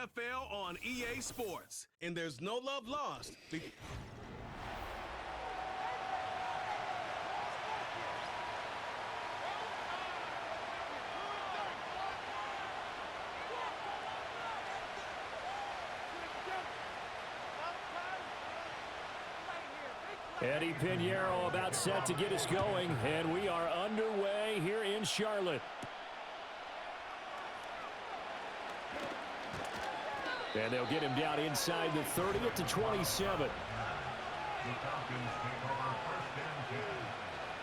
NFL on EA Sports. And there's no love lost. Eddie Pinheiro about set to get us going, and we are underway here in Charlotte. And they'll get him down inside the 30 at the 27. The Falcons take over first and 10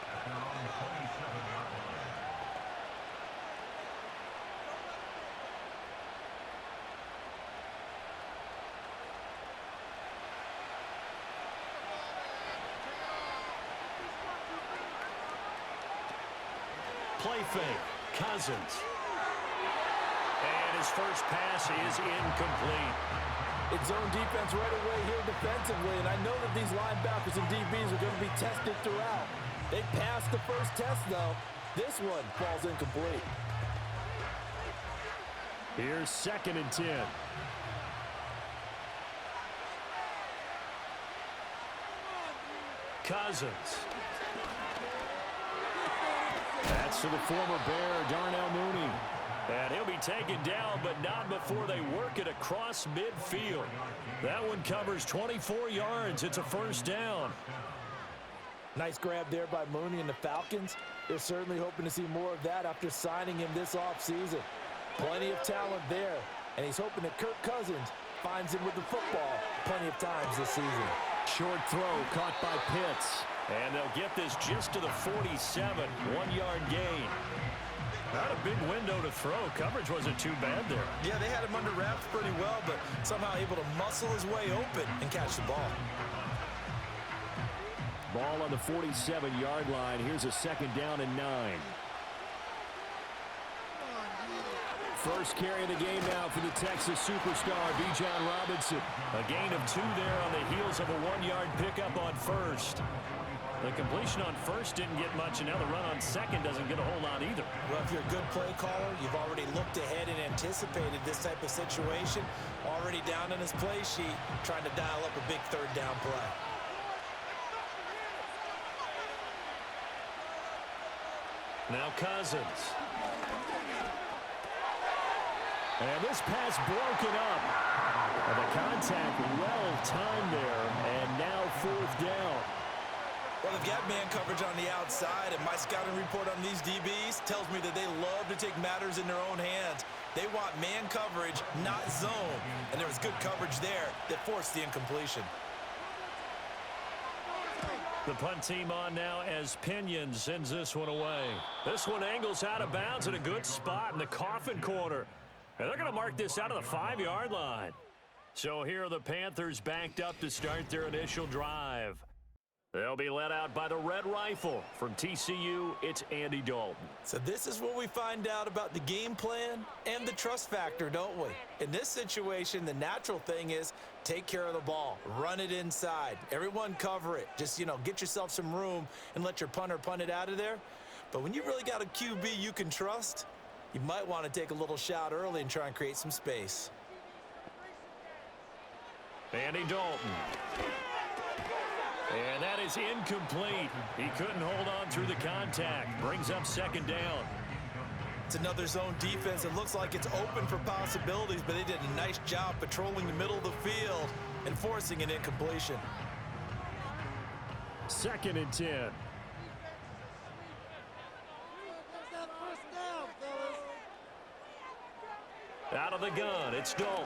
at their own 27-yard line. Play fake, Cousins. And his first pass is incomplete. It's zone defense right away here defensively, and I know that these linebackers and DBs are going to be tested throughout. They passed the first test, though. This one falls incomplete. Here's 2nd and 10. Cousins. That's to the former Bear, Darnell Mooney. And he'll be taken down, but not before they work it across midfield. That one covers 24 yards. It's a first down. Nice grab there by Mooney and the Falcons. They're certainly hoping to see more of that after signing him this offseason. Plenty of talent there, and he's hoping that Kirk Cousins finds him with the football plenty of times this season. Short throw caught by Pitts. And they'll get this just to the 47, 1-yard gain. Not a big window to throw. Coverage wasn't too bad there. Yeah, they had him under wraps pretty well, but somehow able to muscle his way open and catch the ball. Ball on the 47-yard line. Here's a 2nd down and 9. First carry of the game now for the Texas superstar, Bijan Robinson. A gain of 2 there on the heels of a 1-yard pickup on first. The completion on first didn't get much, and now the run on second doesn't get a whole lot either. Well, if you're a good play caller, you've already looked ahead and anticipated this type of situation. Already down in his play sheet, trying to dial up a big 3rd down play. Now Cousins. And this pass broken up. And the contact well timed there, and now 4th down. Well, they've got man coverage on the outside, and my scouting report on these DBs tells me that they love to take matters in their own hands. They want man coverage, not zone. And there was good coverage there that forced the incompletion. The punt team on now as Pinion sends this one away. This one angles out of bounds in a good spot in the coffin corner. And they're going to mark this out of the 5-yard line. So here are the Panthers backed up to start their initial drive. They'll be led out by the Red Rifle. From TCU, it's Andy Dalton. So this is what we find out about the game plan and the trust factor, don't we? In this situation, the natural thing is take care of the ball. Run it inside. Everyone cover it. Just, get yourself some room and let your punter punt it out of there. But when you really got a QB you can trust, you might want to take a little shot early and try and create some space. Andy Dalton. And that is incomplete. He couldn't hold on through the contact. Brings up 2nd down. It's another zone defense. It looks like it's open for possibilities, but they did a nice job patrolling the middle of the field and forcing an incompletion. 2nd and 10. Out of the gun, it's Dalton.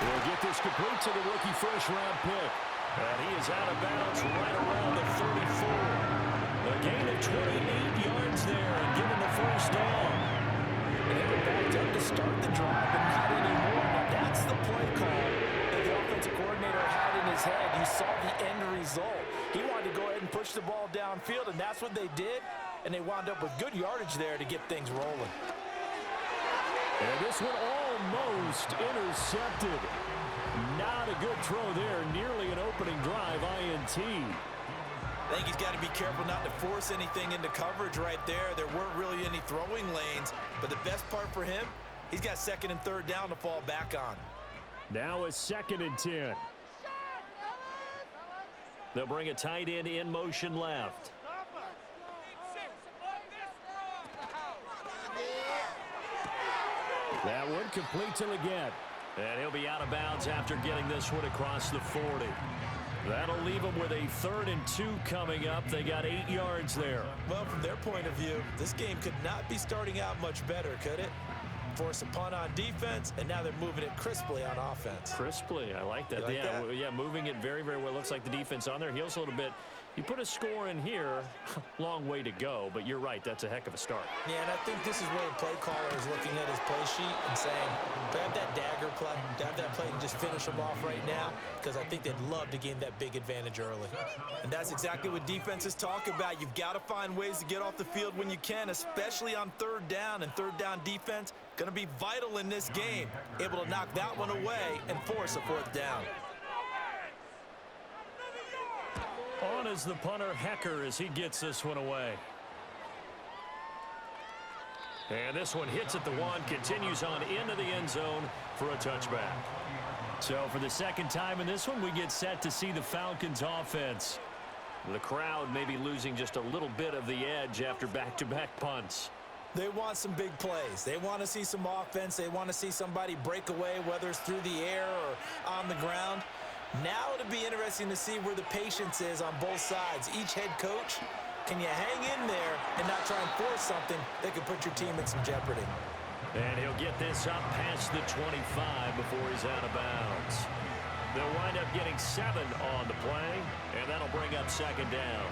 We'll get this complete to the rookie first-round pick. And he is out of bounds right around the 34. A gain of 28 yards there and given the first down. And they were backed up to start the drive, but not anymore. Now that's the play call that the offensive coordinator had in his head. You saw the end result. He wanted to go ahead and push the ball downfield, and that's what they did. And they wound up with good yardage there to get things rolling. And this one almost intercepted. Not a good throw there. Nearly an opening drive INT. I think he's got to be careful not to force anything into coverage right there. There weren't really any throwing lanes, but the best part for him, he's got second and third down to fall back on. Now a 2nd and 10. They'll bring a tight end in motion left. That one complete to Leggett. And he'll be out of bounds after getting this one across the 40. That'll leave them with a 3rd and 2 coming up. They got 8 yards there. Well, from their point of view, this game could not be starting out much better, could it? Force a punt on defense, and now they're moving it crisply on offense. Crisply, I like that. You like that? Yeah, moving it very, very well. Looks like the defense on their heels a little bit. You put a score in here, long way to go, but you're right, that's a heck of a start. Yeah, and I think this is where the play caller is looking at his play sheet and saying, grab that dagger play, grab that play and just finish them off right now, because I think they'd love to gain that big advantage early. And that's exactly what defenses talk about. You've got to find ways to get off the field when you can, especially on 3rd down, and 3rd down defense going to be vital in this game, able to knock that one away and force a 4th down. On is the punter, Hecker, as he gets this one away. And this one hits at the 1, continues on into the end zone for a touchback. So for the 2nd time in this one, we get set to see the Falcons offense. The crowd may be losing just a little bit of the edge after back-to-back punts. They want some big plays. They want to see some offense. They want to see somebody break away, whether it's through the air or on the ground. Now it'll be interesting to see where the patience is on both sides. Each head coach, can you hang in there and not try and force something that could put your team in some jeopardy? And he'll get this up past the 25 before he's out of bounds. They'll wind up getting 7 on the play, and that'll bring up 2nd down.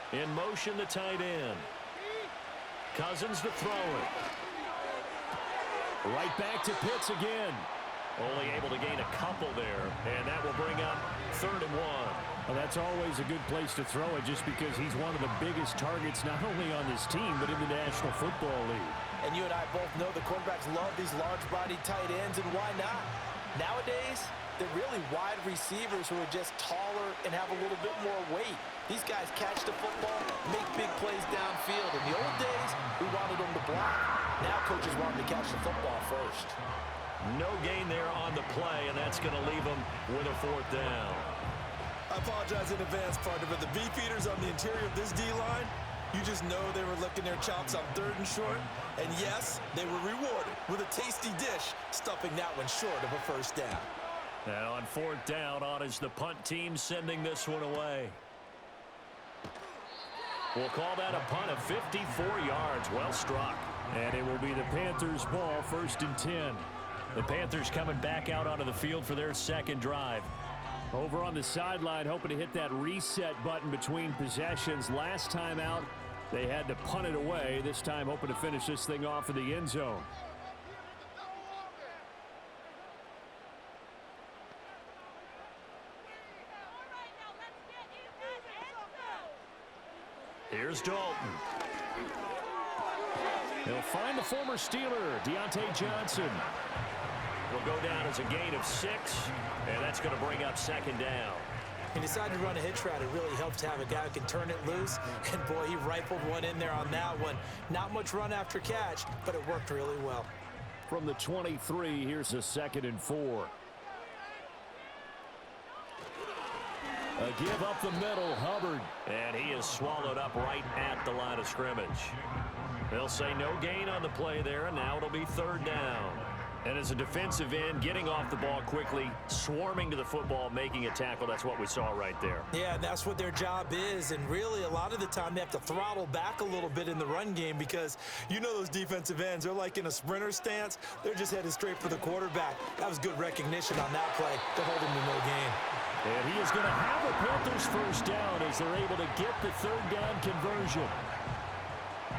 In motion, the tight end. Cousins to throw it. Right back to Pitts again. Only able to gain a couple there, and that will bring up 3rd and 1. Well, that's always a good place to throw it just because he's one of the biggest targets not only on this team but in the National Football League. And you and I both know the quarterbacks love these large-bodied tight ends, and why not? Nowadays, they're really wide receivers who are just taller and have a little bit more weight. These guys catch the football, make big plays downfield. In the old days, we wanted them to block. Now coaches want them to catch the football first. No gain there on the play, and that's going to leave them with a 4th down. I apologize in advance, partner, but the beefeaters on the interior of this D-line, you just know they were licking their chops on 3rd and short. And yes, they were rewarded with a tasty dish, stuffing that one short of a 1st down. Now on 4th down, on is the punt team sending this one away. We'll call that a punt of 54 yards. Well struck. And it will be the Panthers' ball, 1st and 10. The Panthers coming back out onto the field for their 2nd drive. Over on the sideline, hoping to hit that reset button between possessions. Last time out, they had to punt it away. This time, hoping to finish this thing off in the end zone. Here's Dalton. He'll find the former Steeler, Deontay Johnson. Will go down as a gain of 6, and that's going to bring up 2nd down. He decided to run a hitch route. It really helps to have a guy who can turn it loose. And, boy, he rifled one in there on that one. Not much run after catch, but it worked really well. From the 23, here's a 2nd and 4. A give up the middle, Hubbard. And he is swallowed up right at the line of scrimmage. They'll say no gain on the play there, and now it'll be 3rd down. And as a defensive end, getting off the ball quickly, swarming to the football, making a tackle, that's what we saw right there. Yeah, and that's what their job is. And really, a lot of the time, they have to throttle back a little bit in the run game because you know those defensive ends, they're like in a sprinter stance. They're just headed straight for the quarterback. That was good recognition on that play to hold him to no gain. And he is going to have a Panthers 1st down as they're able to get the 3rd down conversion.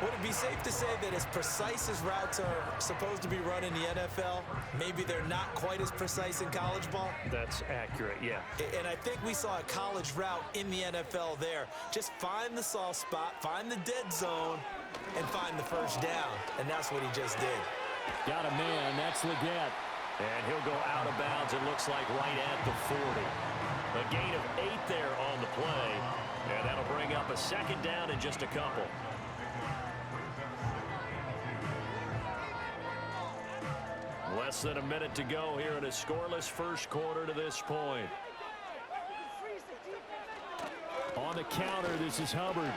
Would it be safe to say that as precise as routes are supposed to be run in the NFL, maybe they're not quite as precise in college ball? That's accurate, yeah. And I think we saw a college route in the NFL there. Just find the soft spot, find the dead zone, and find the first down, and that's what he just did. Got a man. That's Leggett. And he'll go out of bounds, it looks like, right at the 40. A gain of 8 there on the play. And that'll bring up a second down in just a couple. Less than a minute to go here in a scoreless first quarter to this point. On the counter, this is Hubbard.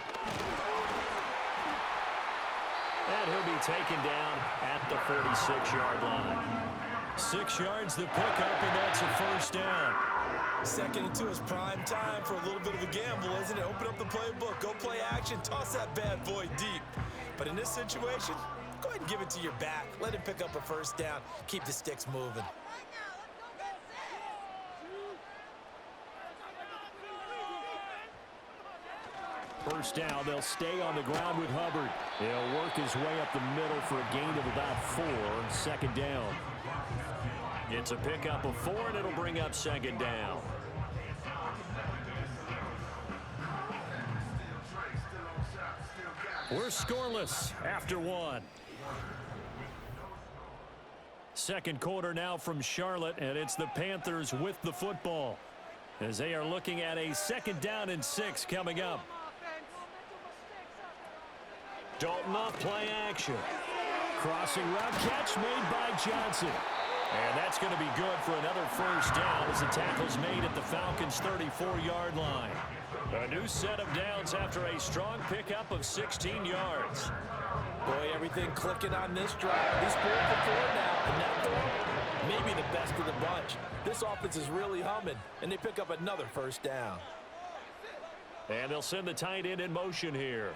And he'll be taken down at the 46-yard line. 6 yards the pickup, and that's a first down. 2nd and 2 is prime time for a little bit of a gamble, isn't it? Open up the playbook, go play action, toss that bad boy deep. But in this situation, go ahead and give it to your back. Let him pick up a first down. Keep the sticks moving. First down, they'll stay on the ground with Hubbard. He'll work his way up the middle for a gain of about 4. 2nd down. It's a pickup of 4, and it'll bring up 2nd down. We're scoreless after 1. Second quarter now from Charlotte, and it's the Panthers with the football as they are looking at a 2nd down and 6 coming up. Dalton off play action. Crossing route catch made by Johnson. And that's going to be good for another first down as the tackle's made at the Falcons' 34-yard line. A new set of downs after a strong pickup of 16 yards. Boy, everything clicking on this drive. He's 4 for 4 now, and that throw, maybe the best of the bunch. This offense is really humming, and they pick up another first down. And they'll send the tight end in motion here.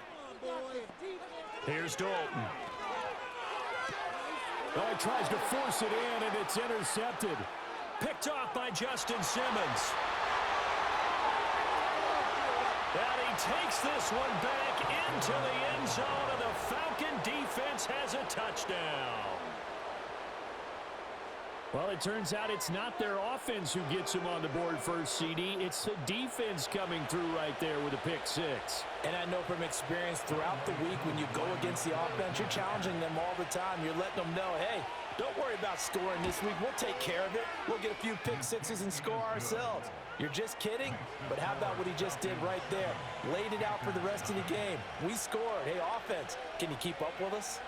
Here's Dalton. Oh, he tries to force it in, and it's intercepted. Picked off by Justin Simmons. And he takes this one back into the end zone, and the Falcon defense has a touchdown. Well, it turns out it's not their offense who gets him on the board first, CD. It's the defense coming through right there with a pick 6. And I know from experience throughout the week when you go against the offense, you're challenging them all the time. You're letting them know, hey, don't worry about scoring this week. We'll take care of it. We'll get a few pick 6s and score ourselves. You're just kidding? But how about what he just did right there? Laid it out for the rest of the game. We scored. Hey, offense, can you keep up with us?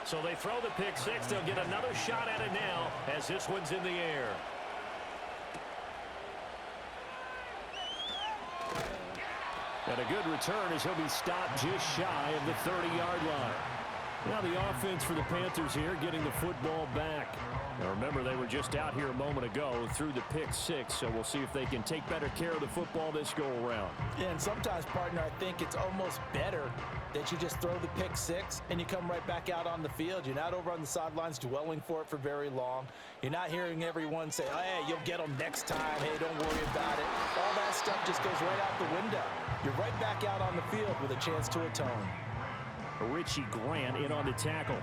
So they throw the pick 6. They'll get another shot at it now as this one's in the air. And a good return as he'll be stopped just shy of the 30-yard line. Now the offense for the Panthers here getting the football back. Now remember, they were just out here a moment ago through the pick 6, so we'll see if they can take better care of the football this go-around. Yeah, and sometimes, partner, I think it's almost better that you just throw the pick 6 and you come right back out on the field. You're not over on the sidelines dwelling for it for very long. You're not hearing everyone say, oh, hey, you'll get them next time. Hey, don't worry about it. All that stuff just goes right out the window. You're right back out on the field with a chance to atone. Richie Grant in on the tackle.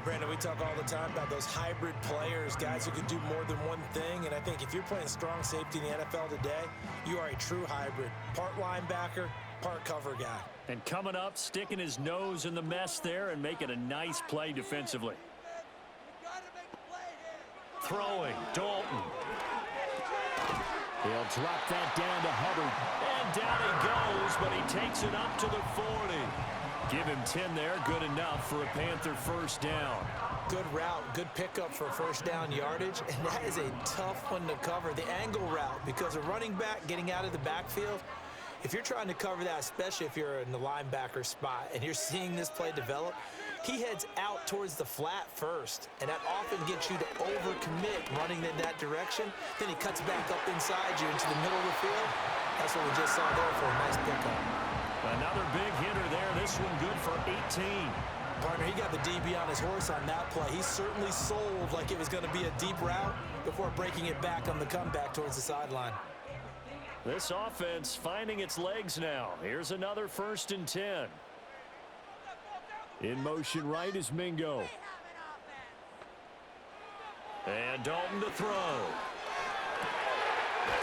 Brandon, we talk all the time about those hybrid players, guys who can do more than one thing, and I think if you're playing strong safety in the NFL today, you are a true hybrid. Part linebacker, part cover guy. And coming up, sticking his nose in the mess there and making a nice play defensively. Throwing, Dalton. He'll drop that down to Hubbard. And down he goes, but he takes it up to the 40. Give him 10 there, good enough for a Panther first down. Good route, good pickup for first down yardage, and that is a tough one to cover, the angle route, because a running back getting out of the backfield, if you're trying to cover that, especially if you're in the linebacker spot and you're seeing this play develop, he heads out towards the flat first, and that often gets you to overcommit running in that direction. Then he cuts back up inside you into the middle of the field. That's what we just saw there for a nice pickup. Another big hitter there. This one good for 18. Partner, he got the DB on his horse on that play. He certainly sold like it was going to be a deep route before breaking it back on the comeback towards the sideline. This offense finding its legs now. Here's another 1st and 10. In motion right is Mingo. And Dalton to throw.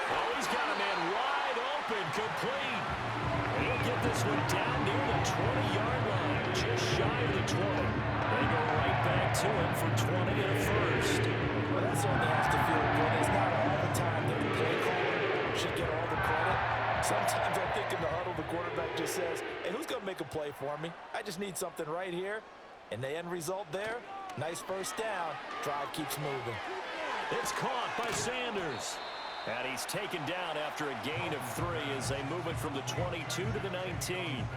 Oh, he's got a man wide open, complete. And he'll get this one down near the 20-yard line, just shy of the 20. They go right back to him for 20 and a first. Well, that certainly has to feel good. It's not all the time that the play caller should get all the credit. Sometimes I think in the huddle, the quarterback just says, hey, who's going to make a play for me? I just need something right here. And the end result there, nice first down. Drive keeps moving. It's caught by Sanders. And he's taken down after a gain of 3 as they move it from the 22 to the 19.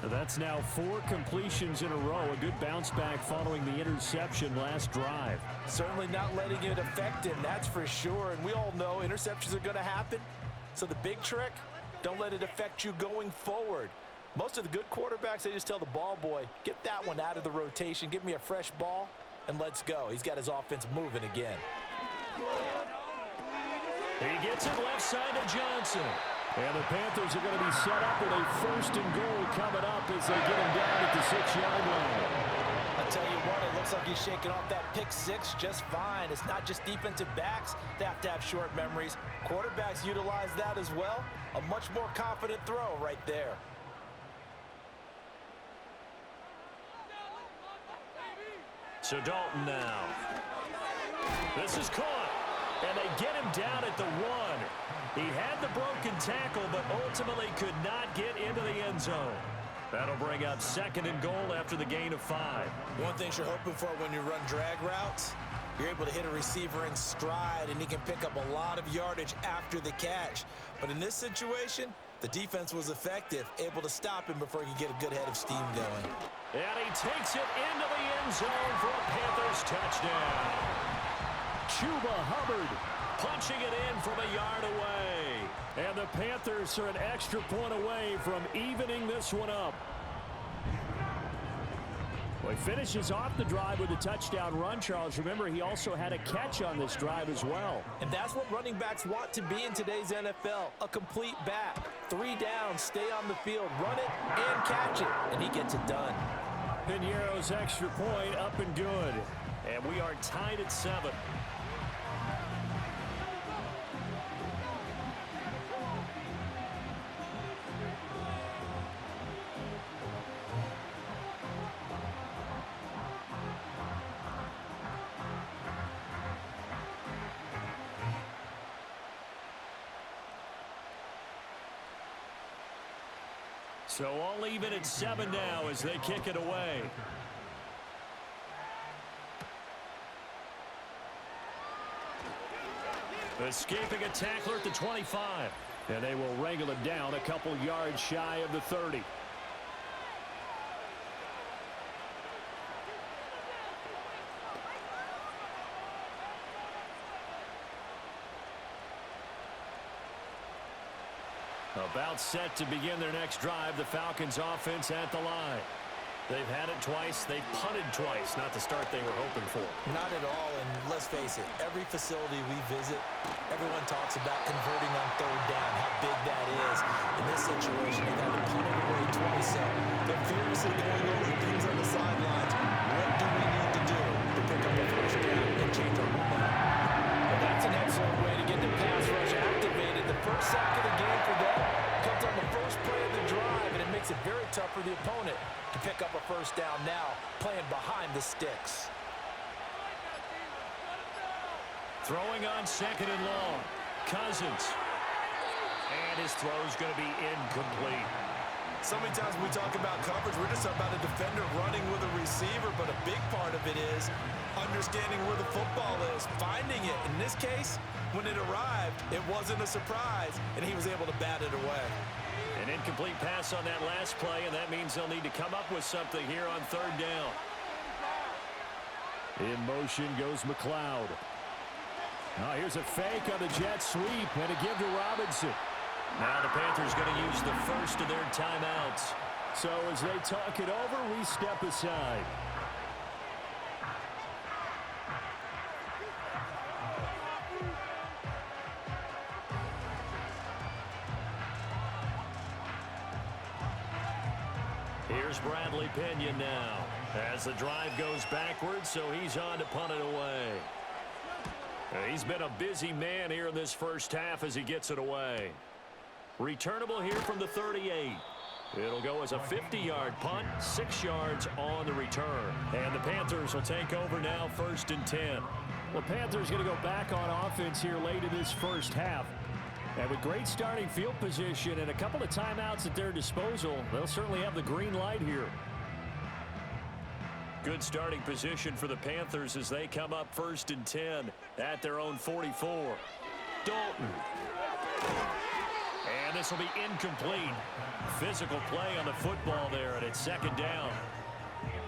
That's now 4 completions in a row. A good bounce back following the interception last drive. Certainly not letting it affect him, that's for sure. And we all know interceptions are going to happen. So the big trick, don't let it affect you going forward. Most of the good quarterbacks, they just tell the ball boy, get that one out of the rotation, give me a fresh ball, and let's go. He's got his offense moving again. He gets it left side to Johnson. And the Panthers are going to be set up with a first and goal coming up as they get him down at the 6-yard line. I tell you what, it looks like he's shaking off that pick six just fine. It's not just defensive backs that have to have short memories. Quarterbacks utilize that as well. A much more confident throw right there. So Dalton now. This is caught. And they get him down at the 1. He had the broken tackle, but ultimately could not get into the end zone. That'll bring up second and goal after the gain of 5. One thing you're hoping for when you run drag routes, you're able to hit a receiver in stride, and he can pick up a lot of yardage after the catch. But in this situation, the defense was effective, able to stop him before he could get a good head of steam going. And he takes it into the end zone for a Panthers touchdown. Chuba Hubbard Punching it in from a yard away. And the Panthers are an extra point away from evening this one up. Well, he finishes off the drive with a touchdown run, Charles. Remember, he also had a catch on this drive as well. And that's what running backs want to be in today's NFL, a complete back. 3 downs, stay on the field, run it, and catch it, and he gets it done. Piñeiro's extra point up and good. And we are tied at 7. So all even at 7 now as they kick it away. Escaping a tackler at the 25. And they will wrangle it down a couple yards shy of the 30. About set to begin their next drive, the Falcons offense at the line. They've had it twice. They've punted twice. Not the start they were hoping for. Not at all, and let's face it, every facility we visit, everyone talks about converting on 3rd down, how big that is. In this situation, they've had to punt it away twice, so they're furiously going over things on the sidelines. What do we need to do to pick up a 1st down and change our momentum? Well, that's an excellent way to get the pass rush activated. The first sack of the game for them comes on the first play of the drive, and it makes it very tough for the opponent to pick up a 1st down now, playing behind the sticks. Throwing on 2nd and long. Cousins. And his throw is going to be incomplete. So many times when we talk about coverage, we're just about a defender running with a receiver, but a big part of it is understanding where the football is, finding it. In this case, when it arrived, it wasn't a surprise, and he was able to bat it away. An incomplete pass on that last play, and that means they'll need to come up with something here on 3rd down. In motion goes McLeod. Now here's a fake on the jet sweep and a give to Robinson. Now the Panthers going to use the first of their timeouts. So as they talk it over, we step aside. Here's Bradley Pinion now as the drive goes backwards, so he's on to punt it away. He's been a busy man here in this first half as he gets it away. Returnable here from the 38. It'll go as a 50-yard punt, 6 yards on the return. And the Panthers will take over now, 1st and 10. Well, Panthers going to go back on offense here late in this first half. And with great starting field position and a couple of timeouts at their disposal, they'll certainly have the green light here. Good starting position for the Panthers as they come up 1st and 10 at their own 44. Dalton. And this will be incomplete. Physical play on the football there, and it's 2nd down.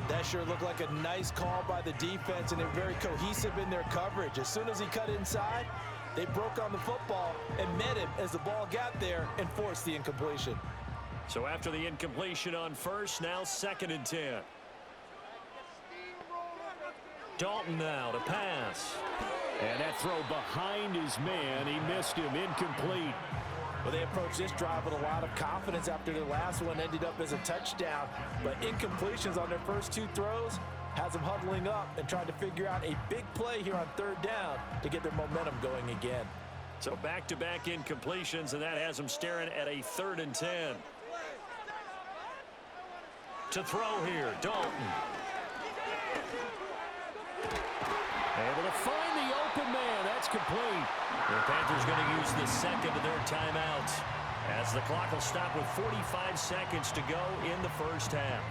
That sure looked like a nice call by the defense, and they're very cohesive in their coverage. As soon as he cut inside, they broke on the football and met him as the ball got there and forced the incompletion. So after the incompletion on 1st, now 2nd and 10. Dalton now to pass. And that throw behind his man, he missed him, incomplete. Well, they approached this drive with a lot of confidence after their last one ended up as a touchdown. But incompletions on their first 2 throws has them huddling up and trying to figure out a big play here on 3rd down to get their momentum going again. So back-to-back incompletions, and that has them staring at a 3rd and 10. To throw here, Dalton. Able to find the open man. That's complete. The Panthers going to use the 2nd of their timeouts as the clock will stop with 45 seconds to go in the first half.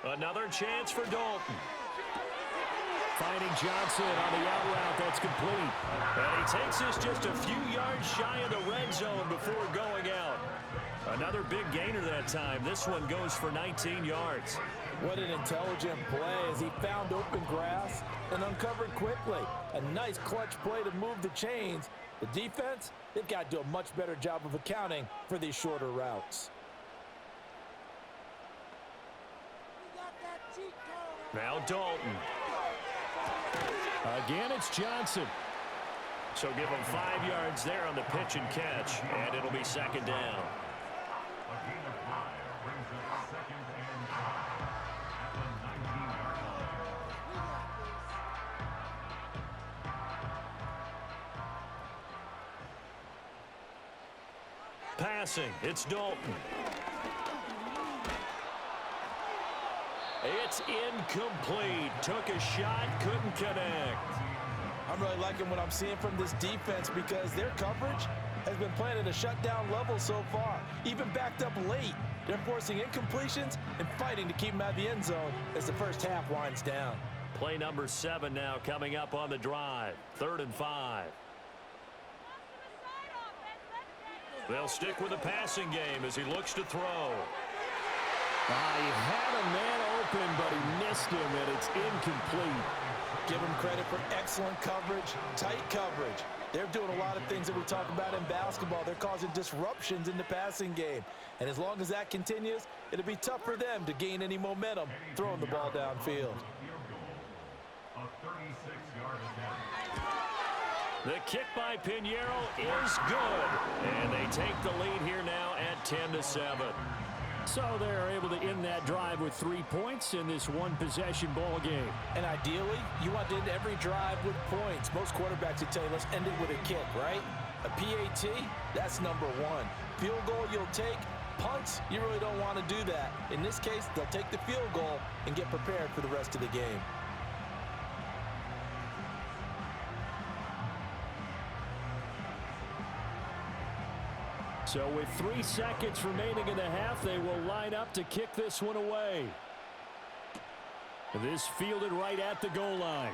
Another chance for Dalton. Finding Johnson on the out route. That's complete. And he takes this just a few yards shy of the red zone before going out. Another big gainer that time. This one goes for 19 yards. What an intelligent play as he found open grass and uncovered quickly. A nice clutch play to move the chains. The defense, they've got to do a much better job of accounting for these shorter routes. Now Dalton. Again, it's Johnson. So give him 5 yards there on the pitch and catch, and it'll be 2nd down. A gain of 5 brings up 2nd and 5 at the 19-yard line. Passing, it's Dalton. It's incomplete. Took a shot, couldn't connect. I'm really liking what I'm seeing from this defense because their coverage has been playing at a shutdown level so far. Even backed up late, they're forcing incompletions and fighting to keep them out of the end zone as the first half winds down. Play number 7 now coming up on the drive. 3rd and 5. They'll stick with the passing game as he looks to throw. He had a man open, but he missed him, and it's incomplete. Give them credit for excellent coverage, tight coverage. They're doing a lot of things that we talk about in basketball. They're causing disruptions in the passing game. And as long as that continues, it'll be tough for them to gain any momentum throwing the ball downfield. A 36-yard attempt. The kick by Pinheiro is good. And they take the lead here now at 10-7. So they're able to end that drive with 3 points in this one-possession ball game. And ideally, you want to end every drive with points. Most quarterbacks would tell you, let's end it with a kick, right? A PAT, that's number 1. Field goal you'll take. Punts, you really don't want to do that. In this case, they'll take the field goal and get prepared for the rest of the game. So with 3 seconds remaining in the half, they will line up to kick this one away. This fielded right at the goal line.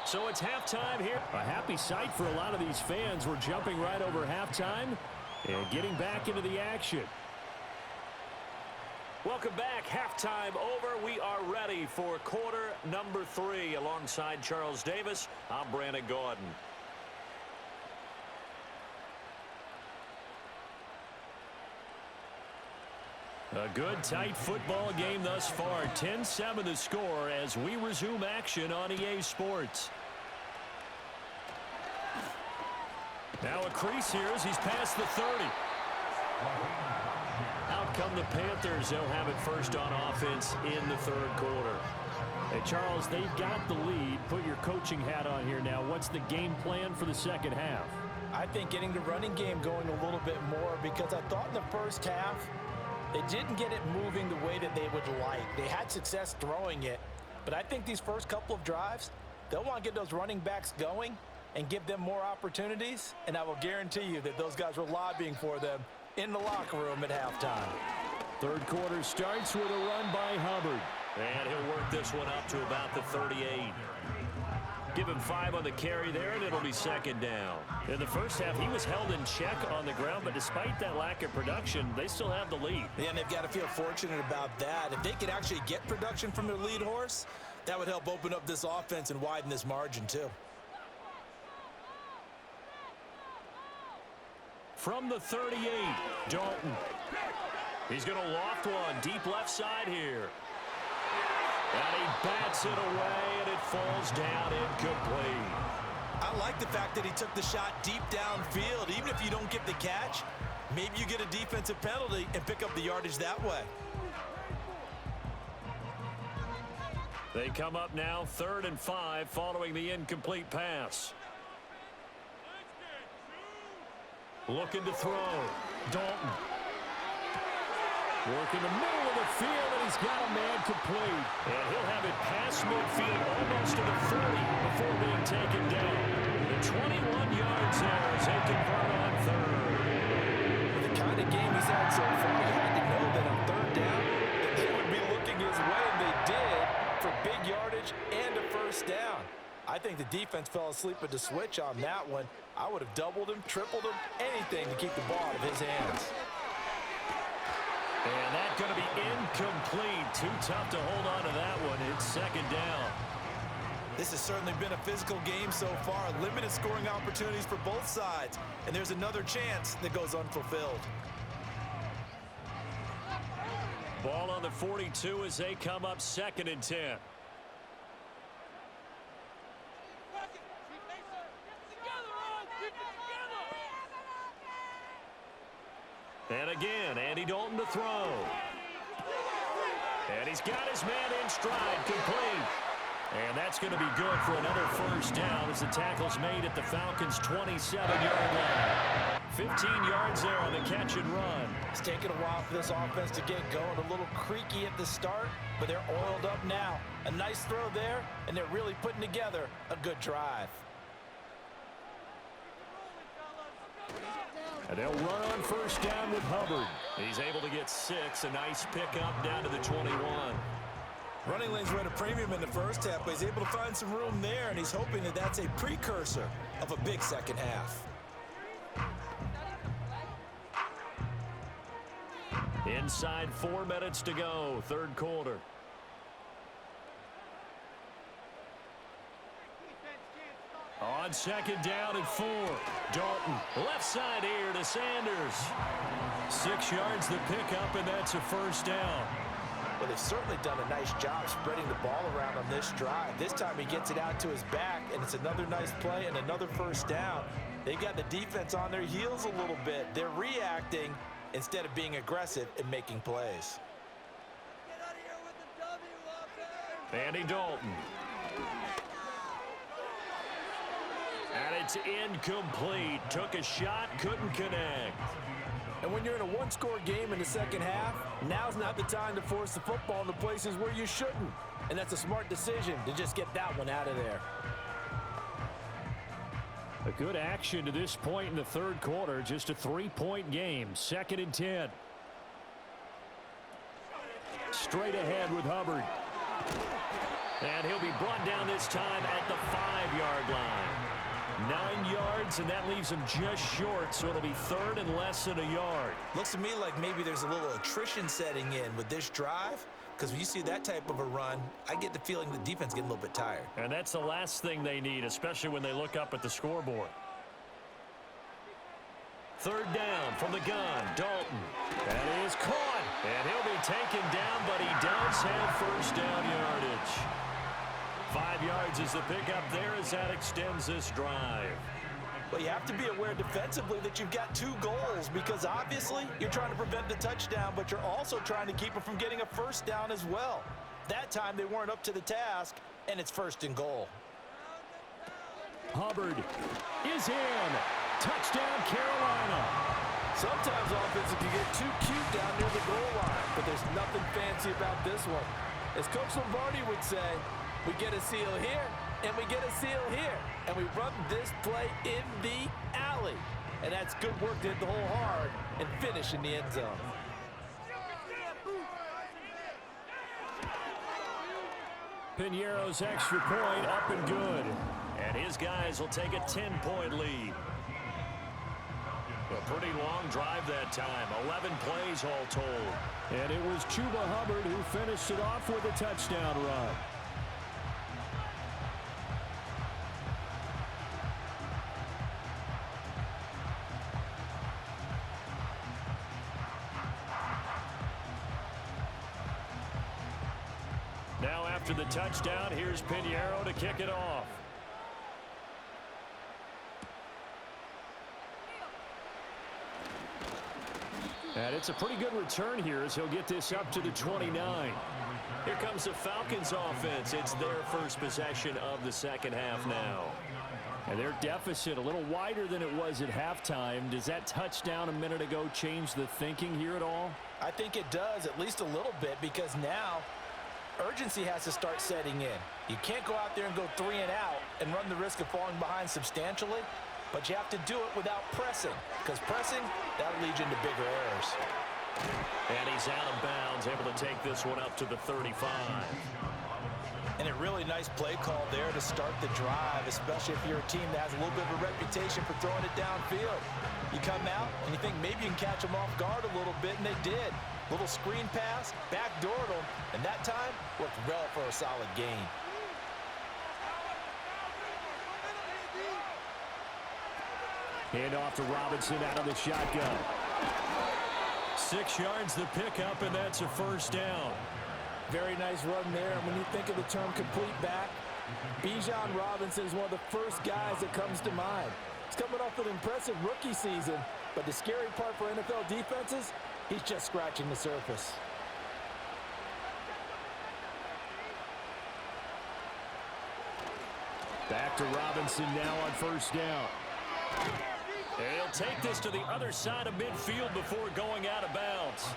So it's halftime here. A happy sight for a lot of these fans. We're jumping right over halftime and getting back into the action. Welcome back. Halftime over. We are ready for quarter number 3. Alongside Charles Davis, I'm Brandon Gordon. A good, tight football game thus far. 10-7 the score as we resume action on EA Sports. Now a crease here as he's past the 30. Out come the Panthers. They'll have it first on offense in the third quarter. Hey, Charles, they've got the lead. Put your coaching hat on here now. What's the game plan for the second half? I think getting the running game going a little bit more, because I thought in the first half they didn't get it moving the way that they would like. They had success throwing it, but I think these first couple of drives, they'll want to get those running backs going and give them more opportunities, and I will guarantee you that those guys were lobbying for them in the locker room at halftime. Third quarter starts with a run by Hubbard. And he'll work this one up to about the 38. Give him 5 on the carry there, and it'll be second down. In the first half, he was held in check on the ground, but despite that lack of production, they still have the lead. Yeah, and they've got to feel fortunate about that. If they could actually get production from their lead horse, that would help open up this offense and widen this margin too. From the 38, Dalton. He's going to loft one deep left side here. And he bats it away, and it falls down incomplete. I like the fact that he took the shot deep downfield. Even if you don't get the catch, maybe you get a defensive penalty and pick up the yardage that way. They come up now 3rd and 5 following the incomplete pass. Looking to throw. Dalton. Work in the middle of the field, and he's got a man complete. And he'll have it past midfield almost to the 30 before being taken down. The 21 yards there as they convert on 3rd. With the kind of game he's had so far, you had to know that on 3rd down, that they would be looking his way, and they did, for big yardage and a first down. I think the defense fell asleep at the switch on that one. I would have doubled him, tripled him, anything to keep the ball out of his hands. And that's going to be incomplete. Too tough to hold on to that one. It's second down. This has certainly been a physical game so far. Limited scoring opportunities for both sides. And there's another chance that goes unfulfilled. Ball on the 42 as they come up 2nd and 10. And again, Andy Dalton to throw. And he's got his man in stride, complete. And that's going to be good for another first down as the tackle's made at the Falcons' 27-yard line. 15 yards there on the catch and run. It's taken a while for this offense to get going. A little creaky at the start, but they're oiled up now. A nice throw there, and they're really putting together a good drive. And they'll run on first down with Hubbard. He's able to get 6. A nice pickup down to the 21. Running lanes were at a premium in the first half, but he's able to find some room there, and he's hoping that that's a precursor of a big second half. Inside 4 minutes to go, 3rd quarter. On 2nd down and 4. Dalton, left side here to Sanders. 6 yards the pickup, and that's a first down. Well, they've certainly done a nice job spreading the ball around on this drive. This time he gets it out to his back, and it's another nice play and another first down. They've got the defense on their heels a little bit. They're reacting instead of being aggressive and making plays. Get out of here with the W, Andy Dalton. And it's incomplete. Took a shot, couldn't connect. And when you're in a one-score game in the second half, now's not the time to force the football in the places where you shouldn't. And that's a smart decision to just get that one out of there. A good action to this point in the 3rd quarter. Just a 3-point game. 2nd and 10. Straight ahead with Hubbard. And he'll be brought down this time at the 5-yard line. 9 yards, and that leaves him just short, so it'll be 3rd and less than a yard. Looks to me like maybe there's a little attrition setting in with this drive, because when you see that type of a run, I get the feeling the defense getting a little bit tired. And that's the last thing they need, especially when they look up at the scoreboard. 3rd down from the gun, Dalton. That is caught, And he'll be taken down, but he does have first down yardage. 5 yards is the pickup there as that extends this drive. Well, you have to be aware defensively that you've got 2 goals because obviously you're trying to prevent the touchdown, but you're also trying to keep them from getting a first down as well. That time they weren't up to the task, and it's 1st and goal. Hubbard is in. Touchdown, Carolina. Sometimes offenses can get too cute down near the goal line, but there's nothing fancy about this one. As Coach Lombardi would say, we get a seal here, and we get a seal here, and we run this play in the alley. And that's good work to hit the hole hard and finish in the end zone. Piñeiro's extra point up and good. And his guys will take a 10-point lead. A pretty long drive that time. 11 plays all told. And it was Chuba Hubbard who finished it off with a touchdown run. Now after the touchdown, here's Piñeiro to kick it off. And it's a pretty good return here as he'll get this up to the 29. Here comes the Falcons offense. It's their first possession of the second half now. And their deficit a little wider than it was at halftime. Does that touchdown a minute ago change the thinking here at all? I think it does, at least a little bit, because now urgency has to start setting in. You can't go out there and go 3 and out and run the risk of falling behind substantially, but you have to do it without pressing, because pressing, that'll lead you into bigger errors. And he's out of bounds, able to take this one up to the 35. And a really nice play call there to start the drive, especially if you're a team that has a little bit of a reputation for throwing it downfield. You come out and you think maybe you can catch them off guard a little bit, and they did. Little screen pass, backdoored them, and that time worked well for a solid gain. Hand off to Robinson out of the shotgun. 6 yards the pickup, and that's a first down. Very nice run there. And when you think of the term complete back, Bijan Robinson is one of the first guys that comes to mind. He's coming off an impressive rookie season, but the scary part for NFL defenses, he's just scratching the surface. Back to Robinson now on first down. And he'll take this to the other side of midfield before going out of bounds.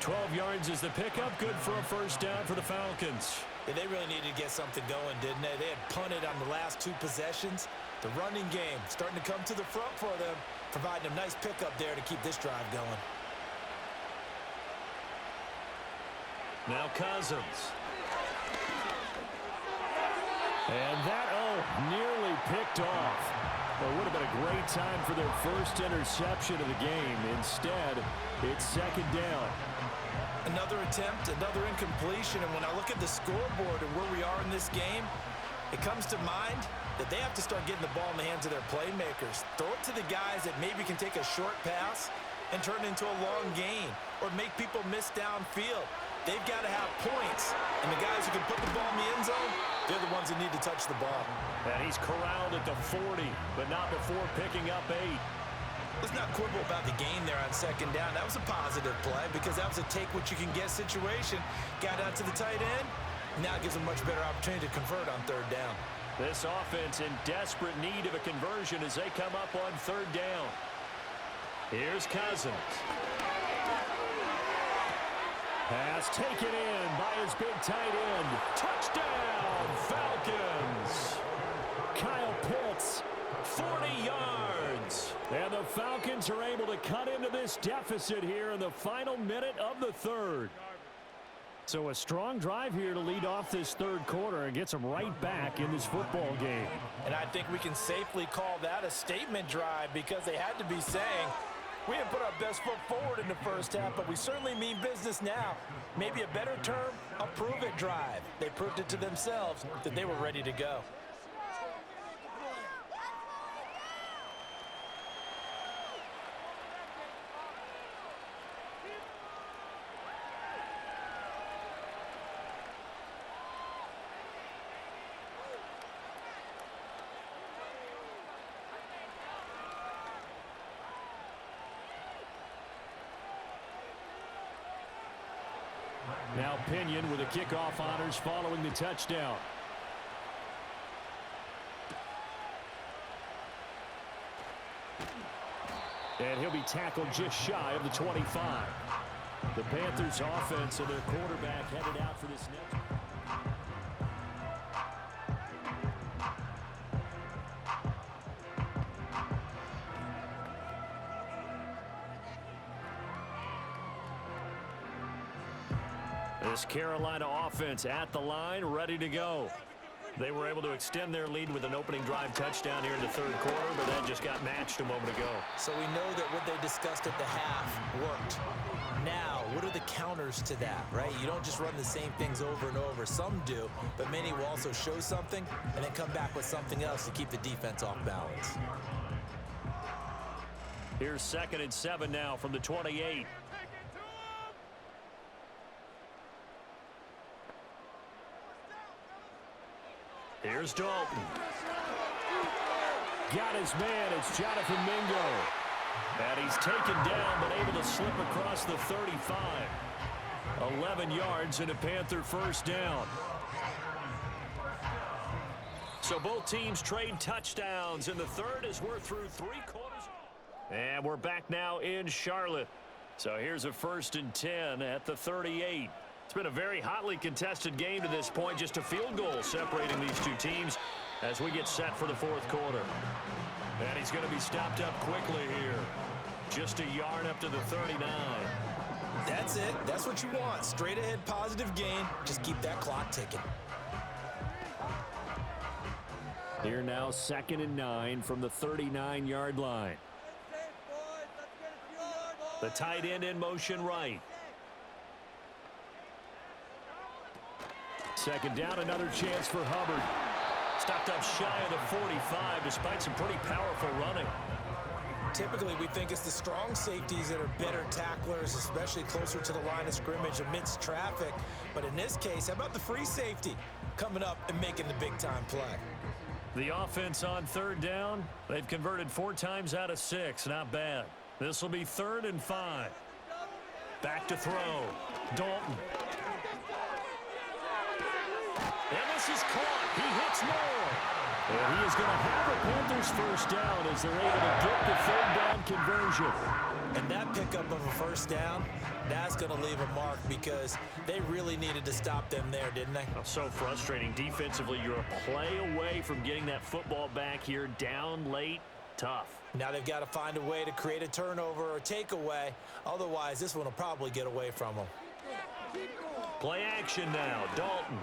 12 yards is the pickup, good for a first down for the Falcons. Yeah, they really needed to get something going, didn't they? They had punted on the last 2 possessions. The running game starting to come to the front for them, providing a nice pickup there to keep this drive going. Now Cousins. And that, nearly picked off. Well, it would have been a great time for their first interception of the game. Instead, it's second down. Another attempt, another incompletion, and when I look at the scoreboard and where we are in this game, it comes to mind that they have to start getting the ball in the hands of their playmakers. Throw it to the guys that maybe can take a short pass and turn it into a long gain or make people miss downfield. They've got to have points, and the guys who can put the ball in the end zone, they're the ones that need to touch the ball. And he's corralled at the 40, but not before picking up 8. Let's not quibble about the gain there on second down. That was a positive play because that was a take-what-you-can-get situation. Got out to the tight end. Now it gives them a much better opportunity to convert on third down. This offense in desperate need of a conversion as they come up on third down. Here's Cousins. Pass taken in by his big tight end. Touchdown, Falcons! Kyle Pitts, 40 yards. and the Falcons are able to cut into this deficit here in the final minute of the third. So a strong drive here to lead off this third quarter and gets them right back in this football game. And I think we can safely call that a statement drive because they had to be saying, we didn't put our best foot forward in the first half, but we certainly mean business now. Maybe a better term, a prove-it drive. They proved it to themselves that they were ready to go. Now Pinion with the kickoff honors following the touchdown. And he'll be tackled just shy of the 25. The Panthers offense and their quarterback headed out for this next. This Carolina offense at the line, ready to go. They were able to extend their lead with an opening drive touchdown here in the third quarter, but that just got matched a moment ago. So we know that what they discussed at the half worked. Now, what are the counters to that, right? You don't just run the same things over and over. Some do, but many will also show something and then come back with something else to keep the defense off balance. Here's 2nd and 7 now from the 28. Here's Dalton. Got his man. It's Jonathan Mingo. And he's taken down, but able to slip across the 35. 11 yards and a Panther first down. So both teams trade touchdowns in the third as we're through 3 quarters. And we're back now in Charlotte. So here's a 1st and 10 at the 38. It's been a very hotly contested game to this point. Just a field goal separating these two teams as we get set for the fourth quarter. And he's going to be stopped up quickly here. Just a yard up to the 39. That's it. That's what you want. Straight ahead positive gain. Just keep that clock ticking. Here now 2nd and 9 from the 39-yard line. The tight end in motion right. 2nd down, another chance for Hubbard. Stopped up shy of the 45 despite some pretty powerful running. Typically, we think it's the strong safeties that are better tacklers, especially closer to the line of scrimmage amidst traffic. But in this case, how about the free safety coming up and making the big-time play? The offense on 3rd down, they've converted 4 times out of 6. Not bad. This will be 3rd and 5. Back to throw. Dalton. And this is caught. He hits Moore. And he is going to have a Panthers first down as they're able to get the 3rd down conversion. And that pickup of a first down, that's going to leave a mark because they really needed to stop them there, didn't they? So frustrating. Defensively, you're a play away from getting that football back here. Down late, tough. Now they've got to find a way to create a turnover or takeaway. Otherwise, this one will probably get away from them. Play action now. Dalton.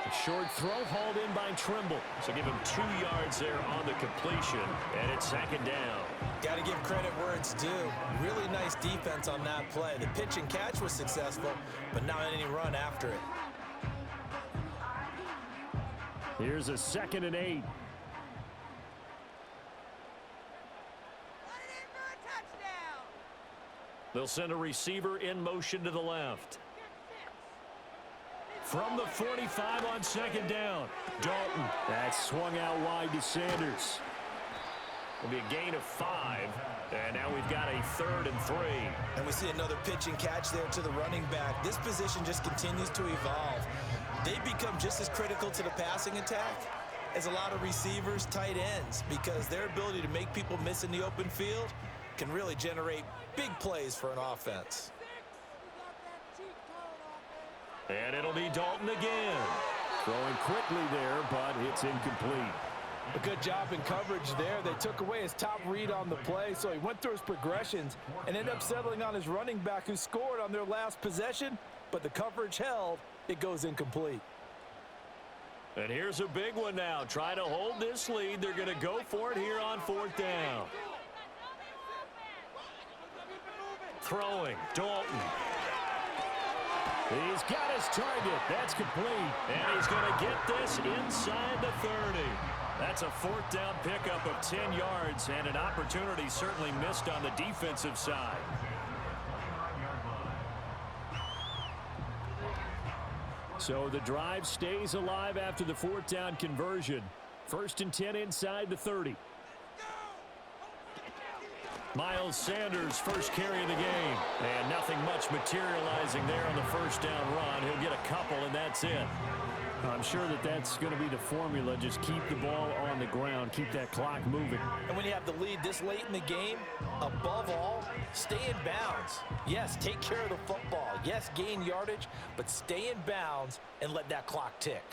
A short throw hauled in by Trimble. So give him 2 yards there on the completion, and it's 2nd down. Got to give credit where it's due. Really nice defense on that play. The pitch and catch was successful, but not any run after it. Here's a 2nd and 8. They'll send a receiver in motion to the left. From the 45 on 2nd down. Dalton. That's swung out wide to Sanders. It'll be a gain of 5. And now we've got a 3rd and 3. And we see another pitch and catch there to the running back. This position just continues to evolve. They become just as critical to the passing attack as a lot of receivers, tight ends, because their ability to make people miss in the open field can really generate big plays for an offense. And it'll be Dalton again. Throwing quickly there, but it's incomplete. A good job in coverage there. They took away his top read on the play, so he went through his progressions and ended up settling on his running back who scored on their last possession, but the coverage held. It goes incomplete. And here's a big one now. Try to hold this lead. They're going to go for it here on 4th down. Throwing. Dalton. He's got his target. That's complete. And he's going to get this inside the 30. That's a 4th down pickup of 10 yards and an opportunity certainly missed on the defensive side. So the drive stays alive after the 4th down conversion. 1st and 10 inside the 30. Miles Sanders' first carry of the game. And nothing much materializing there on the first down run. He'll get a couple, and that's it. I'm sure that that's going to be the formula. Just keep the ball on the ground. Keep that clock moving. And when you have the lead this late in the game, above all, stay in bounds. Yes, take care of the football. Yes, gain yardage, but stay in bounds and let that clock tick.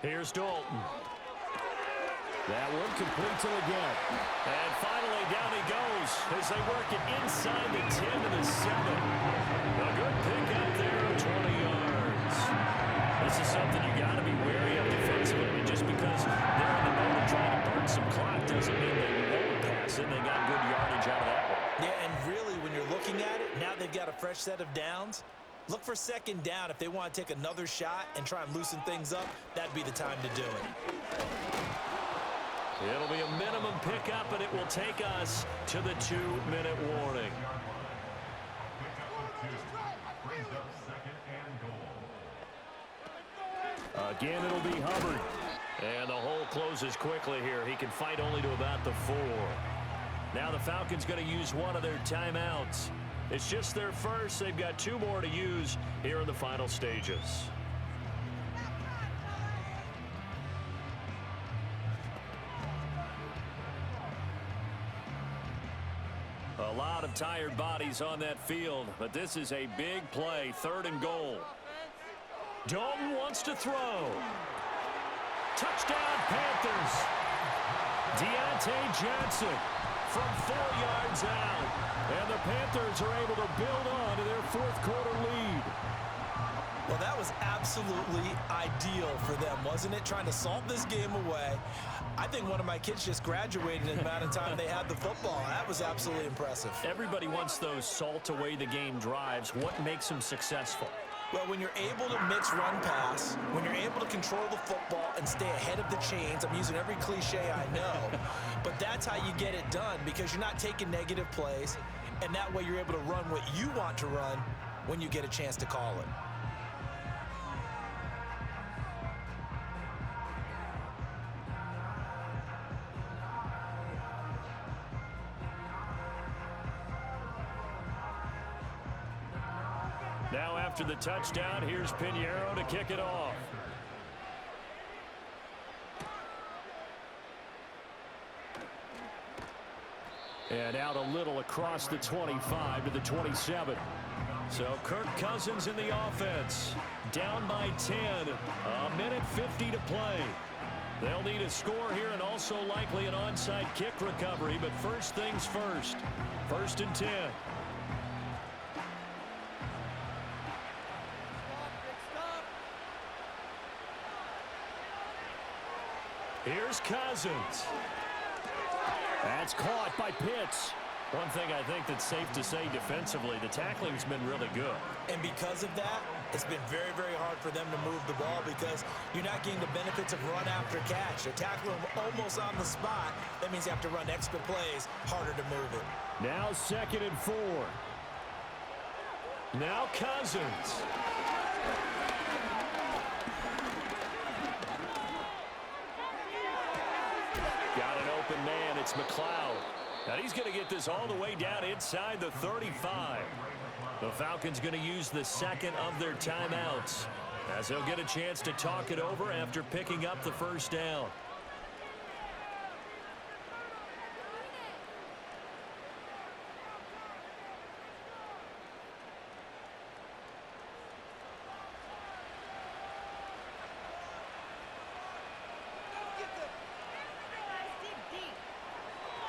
Here's Dalton. That one completes it again. And finally, down he goes as they work it inside the 10 to the 7. A good pick up there of 20 yards. This is something you got to be wary of defensively. I mean, just because they're in the mode of trying to burn some clock doesn't mean they won't pass it. They got good yardage out of that one. Yeah, and really, when you're looking at it, now they've got a fresh set of downs. Look for second down. If they want to take another shot and try and loosen things up, that'd be the time to do it. It'll be a minimum pickup, and it will take us to the 2-minute warning. Again, it'll be Hubbard. And the hole closes quickly here. He can fight only to about the 4. Now the Falcons going to use one of their timeouts. It's just their first. They've got 2 more to use here in the final stages. A lot of tired bodies on that field, but this is a big play, 3rd and goal. Dalton wants to throw. Touchdown, Panthers. Deontay Johnson from 4 yards out. And the Panthers are able to build on to their 4th quarter lead. Well, that was absolutely ideal for them, wasn't it? Trying to salt this game away. I think one of my kids just graduated in the amount of time they had the football. That was absolutely impressive. Everybody wants those salt away the game drives. What makes them successful? Well, when you're able to mix run pass, when you're able to control the football and stay ahead of the chains, I'm using every cliche I know, but that's how you get it done because you're not taking negative plays, and that way you're able to run what you want to run when you get a chance to call it. Now after the touchdown, here's Pinheiro to kick it off. And out a little across the 25 to the 27. So Kirk Cousins in the offense. Down by 10. A minute 50 to play. They'll need a score here and also likely an onside kick recovery. But first things first. 1st and 10. Here's Cousins. That's caught by Pitts. One thing I think that's safe to say defensively, the tackling's been really good. And because of that, it's been very, very hard for them to move the ball because you're not getting the benefits of run after catch. They're tackling almost on the spot. That means you have to run extra plays, harder to move it. Now 2nd and 4. Now Cousins. Got an open man. It's McLeod. And he's going to get this all the way down inside the 35. The Falcons going to use the 2nd of their timeouts as they'll get a chance to talk it over after picking up the 1st down.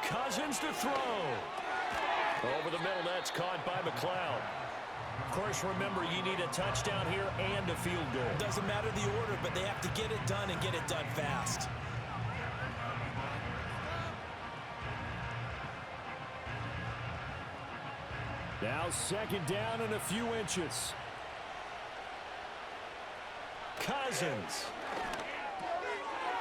Cousins to throw. Over the middle, that's caught by McLeod. Of course, remember, you need a touchdown here and a field goal. Doesn't matter the order, but they have to get it done and get it done fast. Now 2nd down and a few inches. Cousins.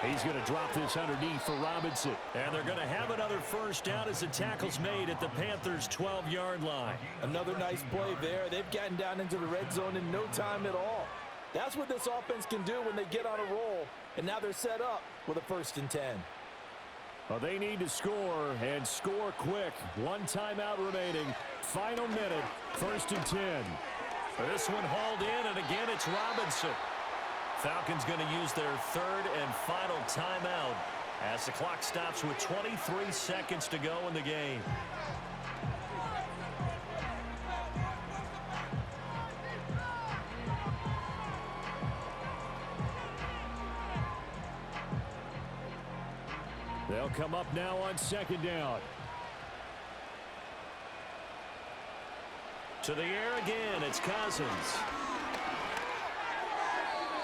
He's going to drop this underneath for Robinson. And they're going to have another 1st down as the tackle's made at the Panthers' 12-yard line. Another nice play there. They've gotten down into the red zone in no time at all. That's what this offense can do when they get on a roll, and now they're set up with a 1st and 10. Well, they need to score, and score quick. 1 timeout remaining. Final minute, 1st and 10. This one hauled in, and again it's Robinson. Falcons going to use their 3rd and final timeout as the clock stops with 23 seconds to go in the game. They'll come up now on 2nd down. To the air again, it's Cousins.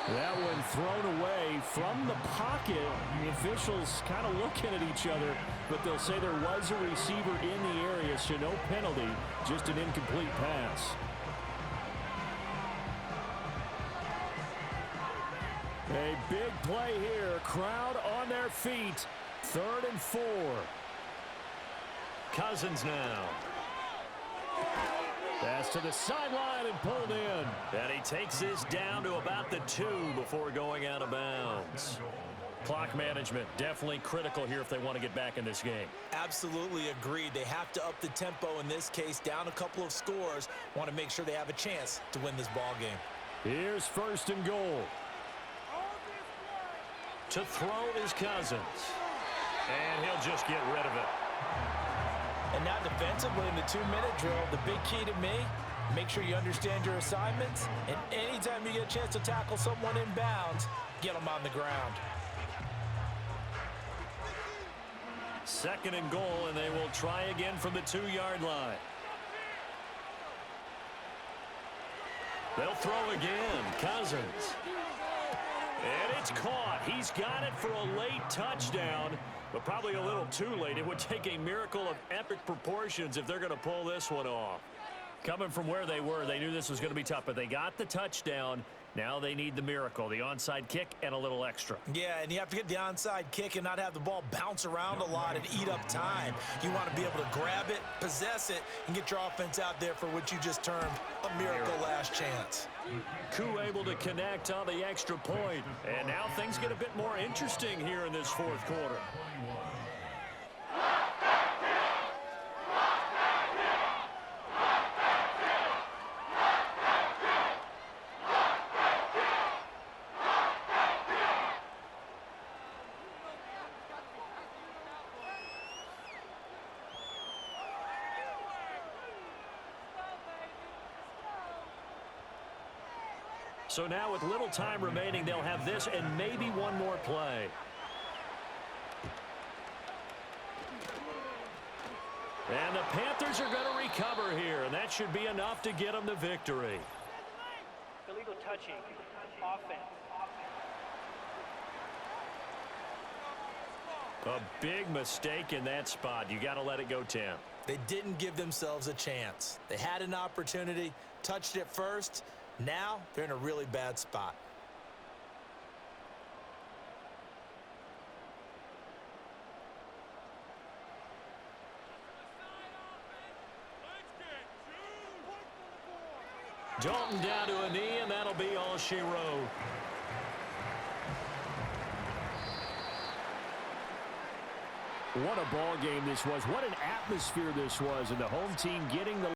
That one thrown away from the pocket. The officials kind of looking at each other, but they'll say there was a receiver in the area, so no penalty, just an incomplete pass. A big play here. Crowd on their feet. 3rd and 4. Cousins now. Pass to the sideline and pulled in. And he takes this down to about the 2 before going out of bounds. Clock management definitely critical here if they want to get back in this game. Absolutely agreed. They have to up the tempo in this case, down a couple of scores. Want to make sure they have a chance to win this ball game. Here's 1st and goal. To throw is Cousins. And he'll just get rid of it. And now defensively in the 2-minute drill, the big key to me, make sure you understand your assignments, and anytime you get a chance to tackle someone in bounds, get them on the ground. 2nd and goal, and they will try again from the 2-yard line. They'll throw again. Cousins. And it's caught. He's got it for a late touchdown, but probably a little too late. It would take a miracle of epic proportions if they're going to pull this one off. Coming from where they were, they knew this was going to be tough, but they got the touchdown. Now they need the miracle, the onside kick and a little extra. Yeah, and you have to get the onside kick and not have the ball bounce around a lot and eat up time. You want to be able to grab it, possess it, and get your offense out there for what you just termed a miracle last chance. Koo able to connect on the extra point. And now things get a bit more interesting here in this 4th quarter. So now with little time remaining, they'll have this and maybe one more play. And the Panthers are going to recover here, and that should be enough to get them the victory. Illegal touching. Offense. A big mistake in that spot. You got to let it go, Tim. They didn't give themselves a chance. They had an opportunity, touched it first. Now they're in a really bad spot. Dalton down to a knee, and that'll be all she wrote. What a ball game this was. What an atmosphere this was. And the home team getting the